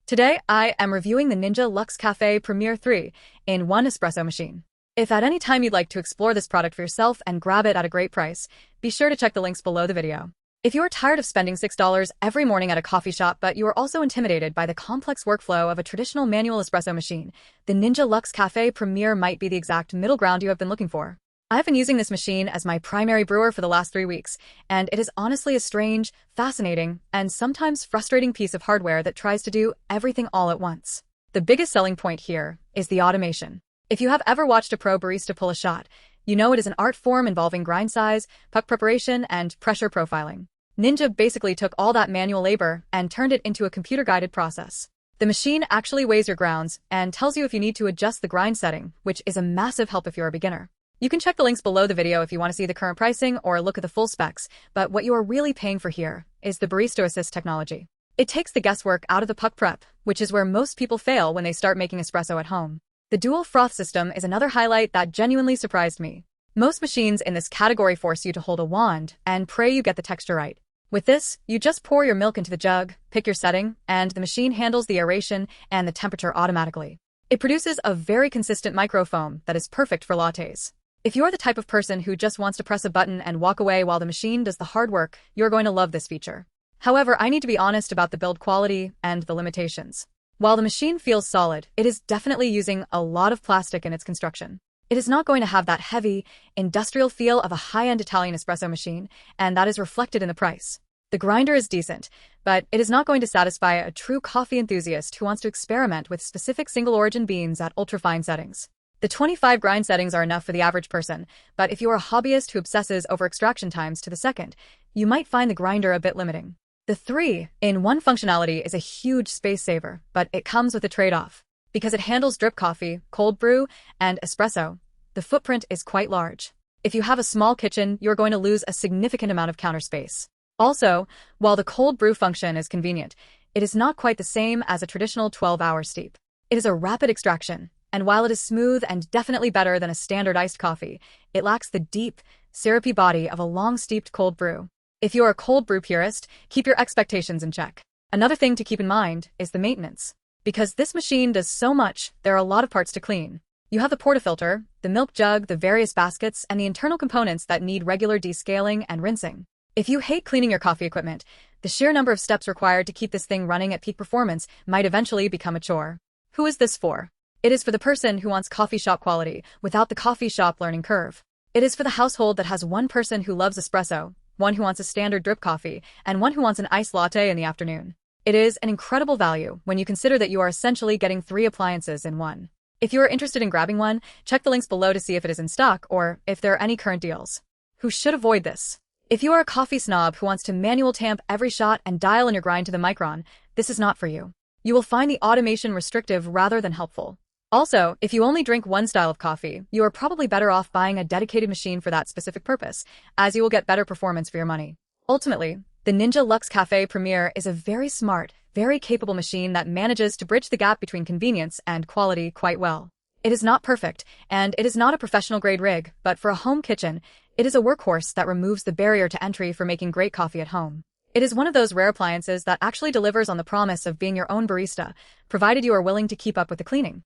Today, I am reviewing the Ninja Luxe Café Premier 3-in-1 espresso machine. If at any time you'd like to explore this product for yourself and grab it at a great price, be sure to check the links below the video. If you are tired of spending $6 every morning at a coffee shop but you are also intimidated by the complex workflow of a traditional manual espresso machine, the Ninja Luxe Café Premier might be the exact middle ground you have been looking for. I've been using this machine as my primary brewer for the last 3 weeks, and it is honestly a strange, fascinating, and sometimes frustrating piece of hardware that tries to do everything all at once. The biggest selling point here is the automation. If you have ever watched a pro barista pull a shot, you know it is an art form involving grind size, puck preparation, and pressure profiling. Ninja basically took all that manual labor and turned it into a computer-guided process. The machine actually weighs your grounds and tells you if you need to adjust the grind setting, which is a massive help if you're a beginner. You can check the links below the video if you want to see the current pricing or look at the full specs, but what you are really paying for here is the Barista Assist Technology. It takes the guesswork out of the puck prep, which is where most people fail when they start making espresso at home. The dual froth system is another highlight that genuinely surprised me. Most machines in this category force you to hold a wand and pray you get the texture right. With this, you just pour your milk into the jug, pick your setting, and the machine handles the aeration and the temperature automatically. It produces a very consistent microfoam that is perfect for lattes. If you're the type of person who just wants to press a button and walk away while the machine does the hard work, you're going to love this feature. However, I need to be honest about the build quality and the limitations. While the machine feels solid, it is definitely using a lot of plastic in its construction. It is not going to have that heavy, industrial feel of a high-end Italian espresso machine, and that is reflected in the price. The grinder is decent, but it is not going to satisfy a true coffee enthusiast who wants to experiment with specific single-origin beans at ultrafine settings. The 25 grind settings are enough for the average person, but if you are a hobbyist who obsesses over extraction times to the second, you might find the grinder a bit limiting. The 3-in-1 functionality is a huge space saver, but it comes with a trade-off. Because it handles drip coffee, cold brew, and espresso, the footprint is quite large. If you have a small kitchen, you're going to lose a significant amount of counter space. Also, while the cold brew function is convenient, it is not quite the same as a traditional 12-hour steep. It is a rapid extraction, and while it is smooth and definitely better than a standard iced coffee, it lacks the deep, syrupy body of a long-steeped cold brew. If you're a cold brew purist, keep your expectations in check. Another thing to keep in mind is the maintenance. Because this machine does so much, there are a lot of parts to clean. You have the portafilter, the milk jug, the various baskets, and the internal components that need regular descaling and rinsing. If you hate cleaning your coffee equipment, the sheer number of steps required to keep this thing running at peak performance might eventually become a chore. Who is this for? It is for the person who wants coffee shop quality without the coffee shop learning curve. It is for the household that has one person who loves espresso, one who wants a standard drip coffee, and one who wants an iced latte in the afternoon. It is an incredible value when you consider that you are essentially getting 3 appliances in one. If you are interested in grabbing one, check the links below to see if it is in stock or if there are any current deals. Who should avoid this? If you are a coffee snob who wants to manual tamp every shot and dial in your grind to the micron, this is not for you. You will find the automation restrictive rather than helpful. Also, if you only drink one style of coffee, you are probably better off buying a dedicated machine for that specific purpose, as you will get better performance for your money. Ultimately, the Ninja Luxe Café Premier is a very smart, very capable machine that manages to bridge the gap between convenience and quality quite well. It is not perfect, and it is not a professional-grade rig, but for a home kitchen, it is a workhorse that removes the barrier to entry for making great coffee at home. It is one of those rare appliances that actually delivers on the promise of being your own barista, provided you are willing to keep up with the cleaning.